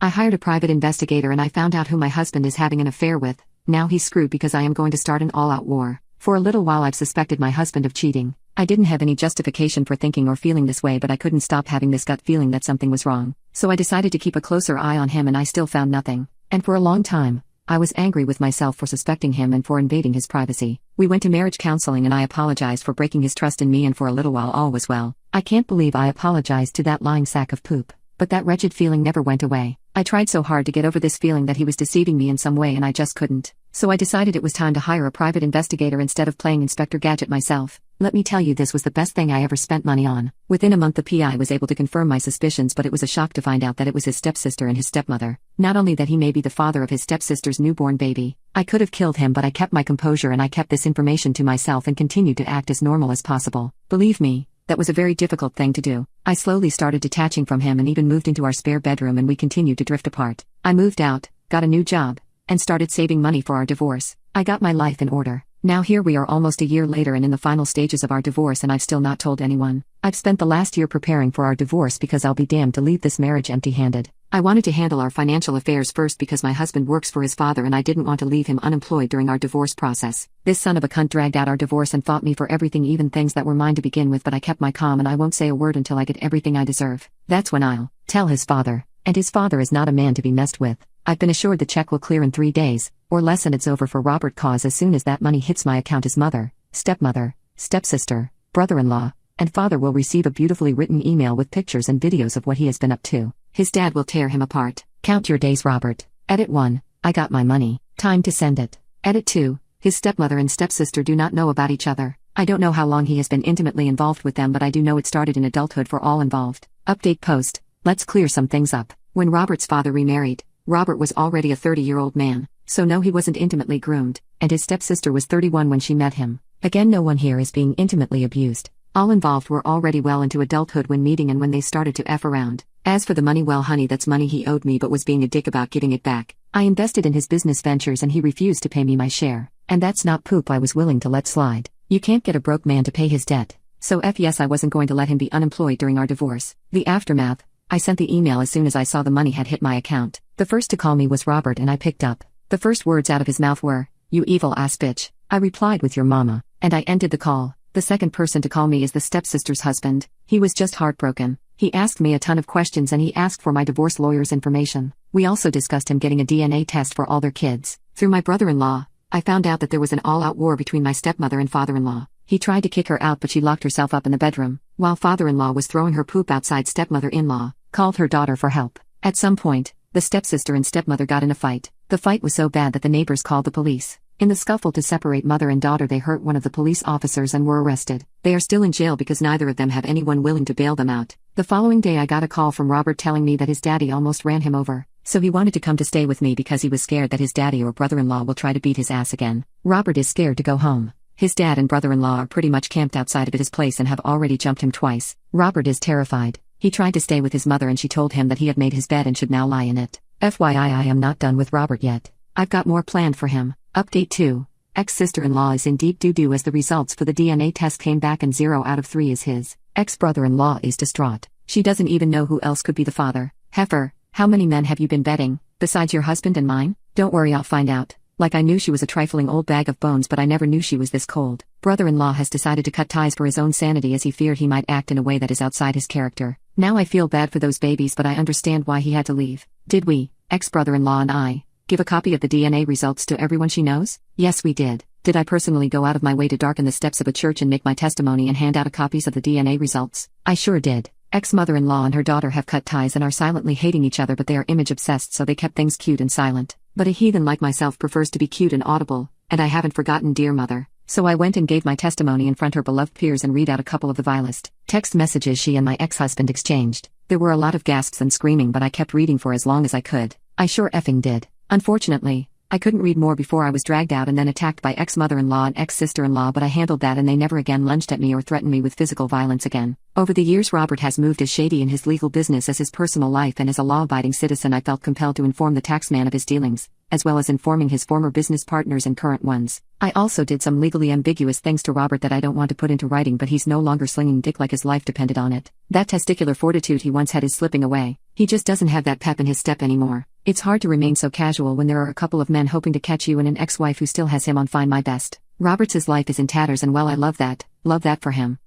I hired a private investigator and I found out who my husband is having an affair with. Now he's screwed because I am going to start an all-out war. For a little while I've suspected my husband of cheating. I didn't have any justification for thinking or feeling this way, but I couldn't stop having this gut feeling that something was wrong. So I decided to keep a closer eye on him, and I still found nothing. And for a long time, I was angry with myself for suspecting him and for invading his privacy. We went to marriage counseling and I apologized for breaking his trust in me, and for a little while all was well. I can't believe I apologized to that lying sack of poop. But that wretched feeling never went away. I tried so hard to get over this feeling that he was deceiving me in some way, and I just couldn't. So I decided it was time to hire a private investigator instead of playing Inspector Gadget myself. Let me tell you, this was the best thing I ever spent money on. Within a month the PI was able to confirm my suspicions, but it was a shock to find out that it was his stepsister and his stepmother. Not only that he may be the father of his stepsister's newborn baby. I could have killed him, but I kept my composure and I kept this information to myself and continued to act as normal as possible. Believe me, that was a very difficult thing to do. I slowly started detaching from him and even moved into our spare bedroom, and we continued to drift apart. I moved out, got a new job, and started saving money for our divorce. I got my life in order. Now here we are almost a year later and in the final stages of our divorce, and I've still not told anyone. I've spent the last year preparing for our divorce because I'll be damned to leave this marriage empty-handed. I wanted to handle our financial affairs first because my husband works for his father and I didn't want to leave him unemployed during our divorce process. This son of a cunt dragged out our divorce and fought me for everything, even things that were mine to begin with, but I kept my calm and I won't say a word until I get everything I deserve. That's when I'll tell his father. And his father is not a man to be messed with. I've been assured the check will clear in 3 days, or less, and it's over for Robert, cause as soon as that money hits my account, his mother, stepmother, stepsister, brother-in-law, and father will receive a beautifully written email with pictures and videos of what he has been up to. His dad will tear him apart. Count your days, Robert. Edit 1. I got my money. Time to send it. Edit 2. His stepmother and stepsister do not know about each other. I don't know how long he has been intimately involved with them, but I do know it started in adulthood for all involved. Update post. Let's clear some things up. When Robert's father remarried, Robert was already a 30-year-old man, so no, he wasn't intimately groomed, and his stepsister was 31 when she met him. Again, no one here is being intimately abused. All involved were already well into adulthood when meeting and when they started to F around. As for the money, well honey, that's money he owed me but was being a dick about giving it back. I invested in his business ventures and he refused to pay me my share. And that's not poop I was willing to let slide. You can't get a broke man to pay his debt. So yes, I wasn't going to let him be unemployed during our divorce. The aftermath. I sent the email as soon as I saw the money had hit my account. The first to call me was Robert and I picked up. The first words out of his mouth were, "You evil ass bitch." I replied with "your mama," and I ended the call. The second person to call me is the stepsister's husband. He was just heartbroken. He asked me a ton of questions and he asked for my divorce lawyer's information. We also discussed him getting a DNA test for all their kids. Through my brother-in-law, I found out that there was an all-out war between my stepmother and father-in-law. He tried to kick her out but she locked herself up in the bedroom, while father-in-law was throwing her poop outside. Stepmother-in-law called her daughter for help. At some point, the stepsister and stepmother got in a fight. The fight was so bad that the neighbors called the police. In the scuffle to separate mother and daughter, they hurt one of the police officers and were arrested. They are still in jail because neither of them have anyone willing to bail them out. The following day I got a call from Robert telling me that his daddy almost ran him over. So he wanted to come to stay with me because he was scared that his daddy or brother-in-law will try to beat his ass again. Robert is scared to go home. His dad and brother-in-law are pretty much camped outside of his place and have already jumped him twice. Robert is terrified. He tried to stay with his mother and she told him that he had made his bed and should now lie in it. FYI, I am not done with Robert yet. I've got more planned for him. Update 2. Ex-sister-in-law is in deep doo-doo as the results for the DNA test came back and 0 out of 3 is his. Ex-brother-in-law is distraught. She doesn't even know who else could be the father. Heifer, how many men have you been betting, besides your husband and mine? Don't worry, I'll find out. Like, I knew she was a trifling old bag of bones, but I never knew she was this cold. Brother-in-law has decided to cut ties for his own sanity as he feared he might act in a way that is outside his character. Now I feel bad for those babies, but I understand why he had to leave. Did we, ex-brother-in-law and I, give a copy of the DNA results to everyone she knows? Yes, we did. Did I personally go out of my way to darken the steps of a church and make my testimony and hand out copies of the DNA results? I sure did. Ex-mother-in-law and her daughter have cut ties and are silently hating each other, but they are image-obsessed, so they kept things cute and silent. But a heathen like myself prefers to be cute and audible, and I haven't forgotten dear mother. So I went and gave my testimony in front her beloved peers and read out a couple of the vilest text messages she and my ex-husband exchanged. There were a lot of gasps and screaming, but I kept reading for as long as I could. I sure effing did. Unfortunately, I couldn't read more before I was dragged out and then attacked by ex-mother-in-law and ex-sister-in-law, but I handled that and they never again lunged at me or threatened me with physical violence again. Over the years, Robert has moved as shady in his legal business as his personal life, and as a law-abiding citizen I felt compelled to inform the taxman of his dealings. as well as informing his former business partners and current ones. I also did some legally ambiguous things to Robert that I don't want to put into writing, but he's no longer slinging dick like his life depended on it. That testicular fortitude he once had is slipping away. He just doesn't have that pep in his step anymore. It's hard to remain so casual when there are a couple of men hoping to catch you and an ex-wife who still has him on Find My Best. Robert's life is in tatters, and well, I love that for him.